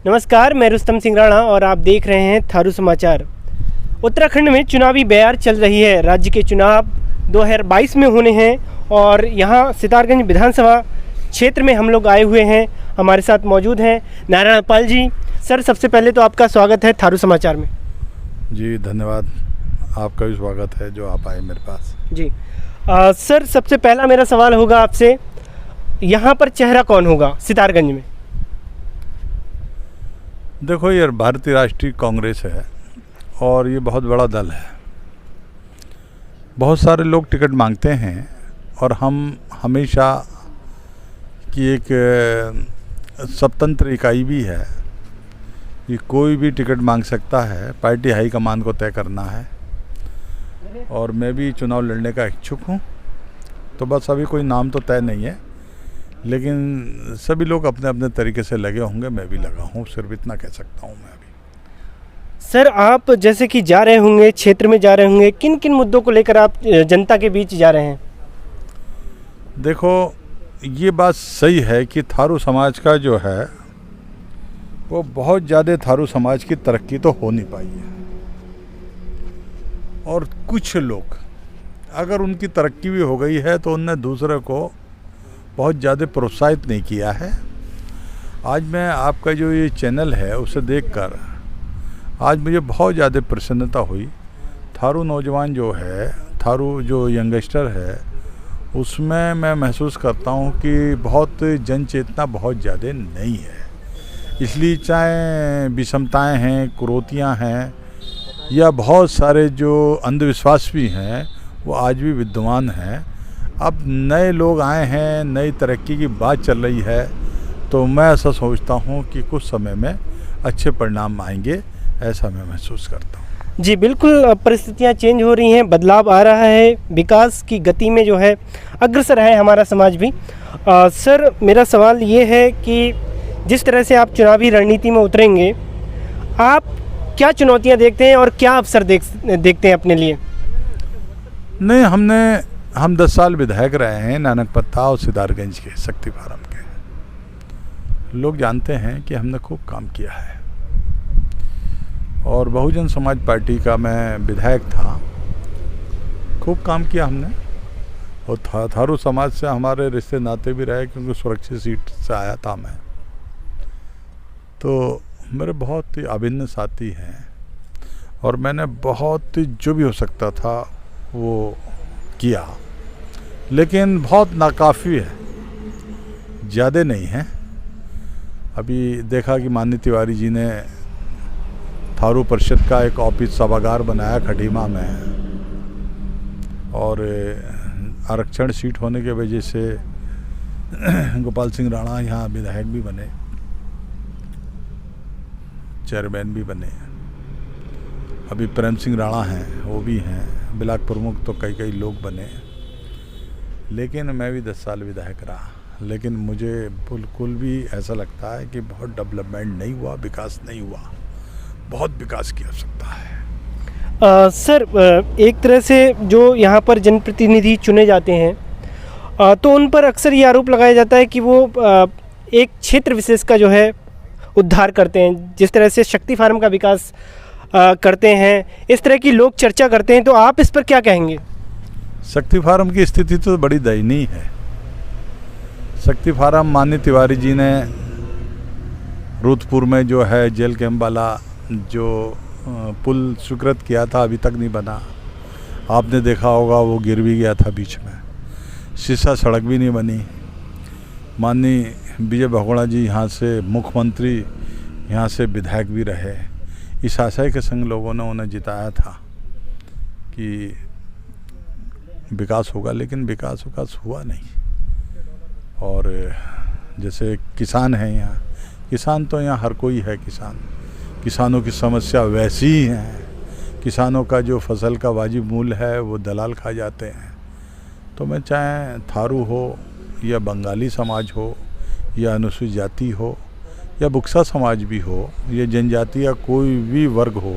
नमस्कार, मैं रुस्तम सिंह राणा और आप देख रहे हैं थारू समाचार। उत्तराखंड में चुनावी बयार चल रही है। राज्य के चुनाव 2022 में होने हैं और यहाँ सितारगंज विधानसभा क्षेत्र में हम लोग आए हुए हैं। हमारे साथ मौजूद हैं नारायण पाल जी। सर, सबसे पहले तो आपका स्वागत है थारू समाचार में। जी धन्यवाद, आपका भी स्वागत है जो आप आए मेरे पास। जी सर, सबसे पहला मेरा सवाल होगा आपसे, यहाँ पर चेहरा कौन होगा सितारगंज में? देखो, ये भारतीय राष्ट्रीय कांग्रेस है और ये बहुत बड़ा दल है। बहुत सारे लोग टिकट मांगते हैं और हम हमेशा की एक स्वतंत्र इकाई भी है कि कोई भी टिकट मांग सकता है। पार्टी हाईकमान को तय करना है और मैं भी चुनाव लड़ने का इच्छुक हूँ। तो बस अभी कोई नाम तो तय नहीं है, लेकिन सभी लोग अपने अपने तरीके से लगे होंगे। मैं भी लगा हूँ, सिर्फ इतना कह सकता हूँ मैं अभी। सर, आप जैसे कि जा रहे होंगे, क्षेत्र में जा रहे होंगे, किन किन मुद्दों को लेकर आप जनता के बीच जा रहे हैं? देखो, ये बात सही है कि थारू समाज का जो है वो बहुत ज़्यादा थारू समाज की तरक्की तो हो नहीं पाई है और कुछ लोग अगर उनकी तरक्की भी हो गई है तो उनने दूसरे को बहुत ज़्यादा प्रोत्साहित नहीं किया है। आज मैं आपका जो ये चैनल है उसे देखकर आज मुझे बहुत ज़्यादा प्रसन्नता हुई। थारू नौजवान जो है, थारू जो यंगस्टर है, उसमें मैं महसूस करता हूँ कि बहुत जन चेतना बहुत ज़्यादा नहीं है। इसलिए चाहे विषमताएं हैं, कुरीतियाँ हैं या बहुत सारे जो अंधविश्वास भी हैं वो आज भी विद्यमान हैं। अब नए लोग आए हैं, नई तरक्की की बात चल रही है, तो मैं ऐसा सोचता हूँ कि कुछ समय में अच्छे परिणाम आएंगे, ऐसा मैं महसूस करता हूँ। जी बिल्कुल, परिस्थितियाँ चेंज हो रही हैं, बदलाव आ रहा है, विकास की गति में जो है अग्रसर है हमारा समाज भी। सर, मेरा सवाल ये है कि जिस तरह से आप चुनावी रणनीति में उतरेंगे, आप क्या चुनौतियाँ देखते हैं और क्या अवसर देखते हैं अपने लिए? नहीं, हम 10 साल विधायक रहे हैं नानकपत्ता और सितारगंज के शक्ति फार्म के। लोग जानते हैं कि हमने खूब काम किया है और बहुजन समाज पार्टी का मैं विधायक था। खूब काम किया हमने और थारू समाज से हमारे रिश्ते नाते भी रहे क्योंकि सुरक्षित सीट से आया था मैं। तो मेरे बहुत ही अभिन्न साथी हैं और मैंने बहुत जो भी हो सकता था वो किया, लेकिन बहुत नाकाफ़ी है, ज़्यादा नहीं है। अभी देखा कि माननीय तिवारी जी ने थारू परिषद का एक ऑफिस सभागार बनाया खटीमा में और आरक्षण सीट होने की वजह से गोपाल सिंह राणा यहाँ विधायक भी बने, चेयरमैन भी बने। अभी प्रेम सिंह राणा हैं, वो भी हैं, ब्लॉक प्रमुख तो कई लोग बने। लेकिन मैं भी 10 साल विधायक रहा, लेकिन मुझे बिल्कुल भी ऐसा लगता है कि बहुत डेवलपमेंट नहीं हुआ, विकास नहीं हुआ। बहुत विकास की आवश्यकता है। सर, एक तरह से जो यहाँ पर जनप्रतिनिधि चुने जाते हैं तो उन पर अक्सर ये आरोप लगाया जाता है कि वो एक क्षेत्र विशेष का जो है उद्धार करते हैं। जिस तरह से शक्ति फार्म का विकास करते हैं, इस तरह की लोग चर्चा करते हैं, तो आप इस पर क्या कहेंगे? शक्ति फार्म की स्थिति तो बड़ी दयनीय है। शक्ति फार्म माननीय तिवारी जी ने रुद्रपुर में जो है जेल कैंप वाला जो पुल स्वीकृत किया था, अभी तक नहीं बना। आपने देखा होगा वो गिर भी गया था बीच में। शीशा सड़क भी नहीं बनी। माननीय विजय बहुगुणा जी यहाँ से मुख्यमंत्री, यहाँ से विधायक भी रहे। इस आशय के संग लोगों ने उन्हें जिताया था कि विकास होगा, लेकिन विकास हुआ नहीं। और जैसे किसान हैं यहाँ, किसान तो यहाँ हर कोई है। किसानों की समस्या वैसी ही है। किसानों का जो फसल का वाजिब मूल्य है वो दलाल खा जाते हैं। तो मैं चाहे थारू हो या बंगाली समाज हो या अनुसूचित जाति हो या बुक्सा समाज भी हो या जनजाति या कोई भी वर्ग हो,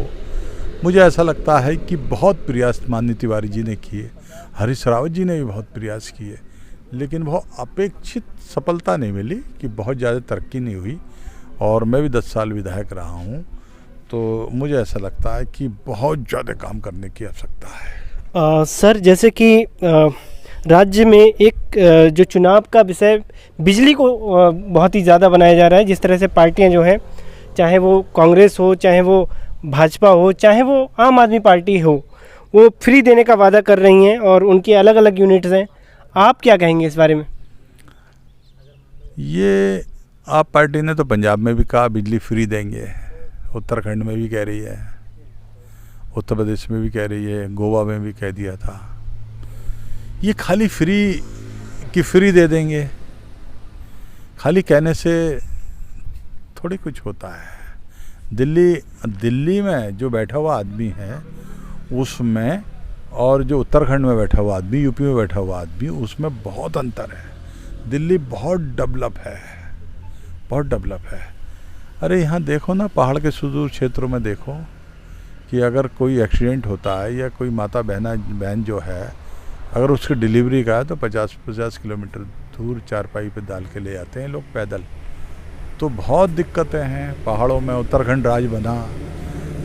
मुझे ऐसा लगता है कि बहुत प्रयास माननीय तिवारी जी ने किए, हरीश रावत जी ने भी बहुत प्रयास किए, लेकिन बहुत अपेक्षित सफलता नहीं मिली कि बहुत ज़्यादा तरक्की नहीं हुई। और मैं भी 10 साल विधायक रहा हूँ, तो मुझे ऐसा लगता है कि बहुत ज़्यादा काम करने की आवश्यकता है। सर, जैसे कि राज्य में एक जो चुनाव का विषय बिजली को बहुत ही ज़्यादा बनाया जा रहा है, जिस तरह से पार्टियां जो हैं, चाहे वो कांग्रेस हो, चाहे वो भाजपा हो, चाहे वो आम आदमी पार्टी हो, वो फ्री देने का वादा कर रही हैं और उनकी अलग अलग यूनिट्स हैं। आप क्या कहेंगे इस बारे में? ये आप पार्टी ने तो पंजाब में भी कहा बिजली फ्री देंगे, उत्तराखंड में भी कह रही है, उत्तर प्रदेश में भी कह रही है, गोवा में भी कह दिया था। ये खाली फ्री दे देंगे, खाली कहने से थोड़ी कुछ होता है। दिल्ली में जो बैठा हुआ आदमी है उसमें और जो उत्तराखंड में बैठा हुआ आदमी, यूपी में बैठा हुआ आदमी, उसमें बहुत अंतर है। दिल्ली बहुत डेवलप है, बहुत डेवलप है। अरे यहाँ देखो ना, पहाड़ के सुदूर क्षेत्रों में देखो कि अगर कोई एक्सीडेंट होता है या कोई माता बहन जो है, अगर उसकी डिलीवरी का है तो 50 किलोमीटर दूर चारपाई पे डाल के ले आते हैं लोग पैदल। तो बहुत दिक्कतें हैं पहाड़ों में। उत्तराखंड राज्य बना,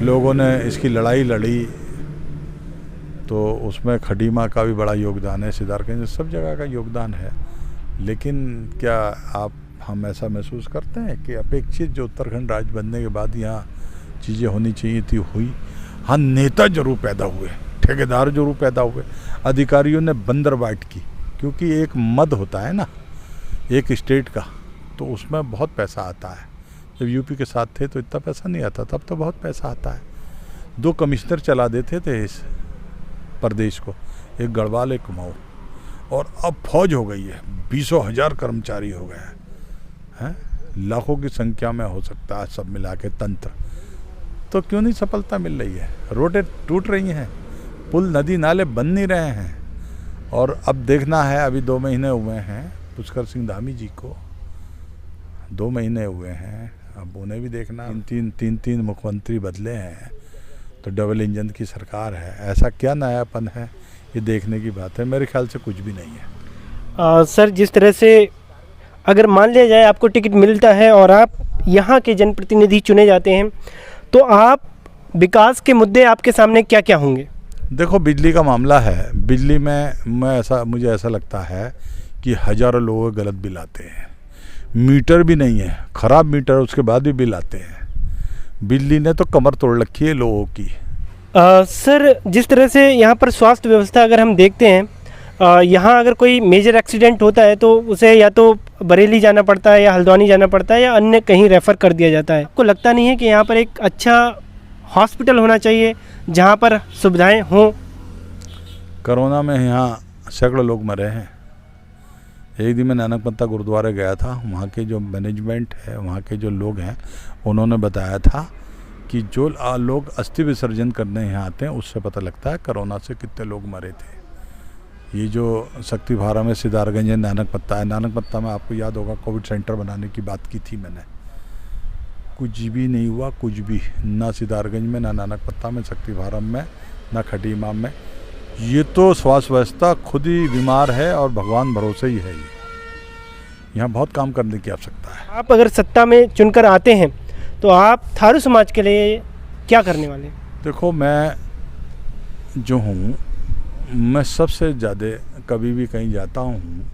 लोगों ने इसकी लड़ाई लड़ी, तो उसमें खडीमा का भी बड़ा योगदान है, सिद्धार्थगंज, सब जगह का योगदान है। लेकिन क्या हम ऐसा महसूस करते हैं कि अपेक्षित जो उत्तराखंड राज्य बनने के बाद यहाँ चीज़ें होनी चाहिए थी, हुई? हाँ, नेता जरूर पैदा हुए, ठेकेदार जरूर पैदा हुए, अधिकारियों ने बंदरबाट की, क्योंकि एक मद होता है ना एक स्टेट का, तो उसमें बहुत पैसा आता है। जब यूपी के साथ थे तो इतना पैसा नहीं आता, तब तो बहुत पैसा आता है। 2 कमिश्नर चला देते थे इस प्रदेश को, एक गढ़वाल, एक कुमाऊं, और अब फौज हो गई है, 20,000 कर्मचारी हो गए हैं, लाखों की संख्या में हो सकता है सब मिला के तंत्र। तो क्यों नहीं सफलता मिल रही है? रोडें टूट रही हैं, पुल नदी नाले बन नहीं रहे हैं। और अब देखना है, अभी 2 महीने हुए हैं पुष्कर सिंह धामी जी को, 2 महीने हुए हैं, अब उन्हें भी देखना। तीन मुख्यमंत्री बदले हैं, तो डबल इंजन की सरकार है। ऐसा क्या नयापन है, ये देखने की बात है। मेरे ख्याल से कुछ भी नहीं है। सर, जिस तरह से अगर मान लिया जाए आपको टिकट मिलता है और आप यहाँ के जनप्रतिनिधि चुने जाते हैं, तो आप विकास के मुद्दे आपके सामने क्या क्या होंगे? देखो, बिजली का मामला है। बिजली में मुझे ऐसा लगता है कि हज़ारों लोग गलत बिल आते हैं, मीटर भी नहीं है, ख़राब मीटर, उसके बाद भी बिल आते हैं। बिजली ने तो कमर तोड़ रखी है लोगों की। सर, जिस तरह से यहाँ पर स्वास्थ्य व्यवस्था अगर हम देखते हैं, यहाँ अगर कोई मेजर एक्सीडेंट होता है तो उसे या तो बरेली जाना पड़ता है या हल्द्वानी जाना पड़ता है या अन्य कहीं रेफ़र कर दिया जाता है। आपको लगता नहीं है कि यहाँ पर एक अच्छा हॉस्पिटल होना चाहिए जहाँ पर सुविधाएं हों? कोरोना में यहाँ सैकड़ों लोग मरे हैं। एक दिन मैं नानकमत्ता गुरुद्वारे गया था, वहाँ के जो मैनेजमेंट है, वहाँ के जो लोग हैं, उन्होंने बताया था कि जो लोग अस्थि विसर्जन करने यहाँ आते हैं, उससे पता लगता है कोरोना से कितने लोग मरे थे। ये जो शक्ति भारा में सिद्धार्थगंज है, नानकमत्ता है, नानकमत्ता में आपको याद होगा कोविड सेंटर बनाने की बात की थी मैंने, कुछ भी नहीं हुआ, कुछ भी, ना सिद्धार्थगंज में, ना नानकमत्ता में, शक्ति भारम में, ना खटीमा में। ये तो स्वास्थ्य व्यवस्था खुद ही बीमार है और भगवान भरोसे ही है। ये यहाँ बहुत काम करने की आवश्यकता है। आप अगर सत्ता में चुनकर आते हैं तो आप थारू समाज के लिए क्या करने वाले? देखो, मैं जो हूँ, मैं सबसे ज़्यादा कभी भी कहीं जाता हूँ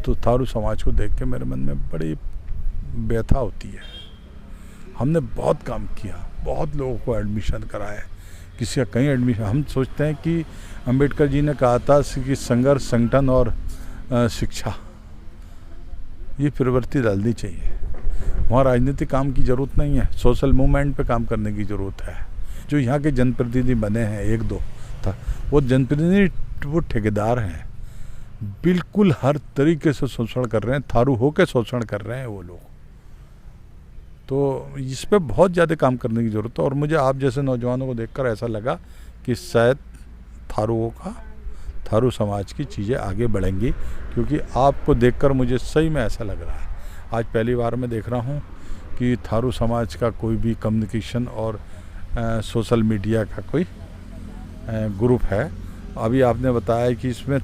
तो थारू समाज को देख के मेरे मन में बड़ी व्यथा होती है। हमने बहुत काम किया, बहुत लोगों को एडमिशन कराया, किसी का कहीं एडमिशन। हम सोचते हैं कि अंबेडकर जी ने कहा था कि संघर्ष, संगठन और शिक्षा, ये प्रवृत्ति डालनी चाहिए। वहाँ राजनीतिक काम की ज़रूरत नहीं है, सोशल मूवमेंट पे काम करने की ज़रूरत है। जो यहाँ के जनप्रतिनिधि बने हैं, 1-2 था, वो जनप्रतिनिधि वो ठेकेदार हैं, बिल्कुल हर तरीके से शोषण कर रहे हैं, थारू होकर शोषण कर रहे हैं वो लोग। तो इस पे बहुत ज़्यादा काम करने की ज़रूरत है। और मुझे आप जैसे नौजवानों को देखकर ऐसा लगा कि शायद थारू समाज की चीज़ें आगे बढ़ेंगी, क्योंकि आपको देखकर मुझे सही में ऐसा लग रहा है। आज पहली बार मैं देख रहा हूँ कि थारू समाज का कोई भी कम्युनिकेशन और सोशल मीडिया का कोई ग्रुप है। अभी आपने बताया कि इसमें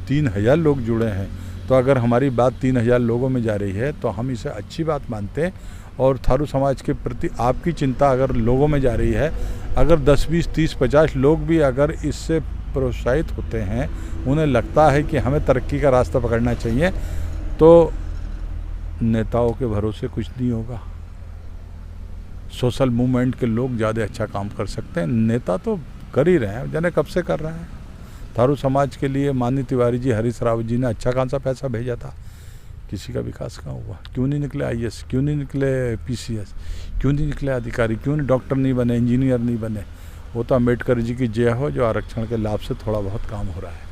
3,000 लोग जुड़े हैं, तो अगर हमारी बात 3,000 लोगों में जा रही है तो हम इसे अच्छी बात मानते हैं और थारू समाज के प्रति आपकी चिंता अगर लोगों में जा रही है, अगर 10, 20, 30, 50 लोग भी अगर इससे प्रोत्साहित होते हैं, उन्हें लगता है कि हमें तरक्की का रास्ता पकड़ना चाहिए, तो नेताओं के भरोसे कुछ नहीं होगा। सोशल मूवमेंट के लोग ज़्यादा अच्छा काम कर सकते हैं। नेता तो कर ही रहे हैं, जाने कब से कर रहे हैं। थारू समाज के लिए माननीय तिवारी जी, हरीश रावत जी ने अच्छा खासा पैसा भेजा था, किसी का विकास कहाँ हुआ? क्यों नहीं निकले IAS, क्यों नहीं निकले PCS, क्यों नहीं निकले अधिकारी, क्यों नहीं डॉक्टर नहीं बने, इंजीनियर नहीं बने? वो तो अम्बेडकर जी की जय हो, जो आरक्षण के लाभ से थोड़ा बहुत काम हो रहा है।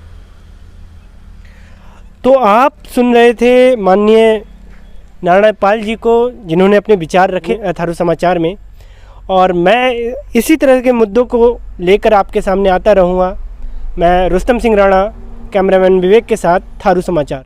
तो आप सुन रहे थे माननीय नारायण पाल जी को, जिन्होंने अपने विचार रखे थारू समाचार में, और मैं इसी तरह के मुद्दों को लेकर आपके सामने आता रहूँगा। मैं रुस्तम सिंह राणा, कैमरामैन विवेक के साथ, थारू समाचार।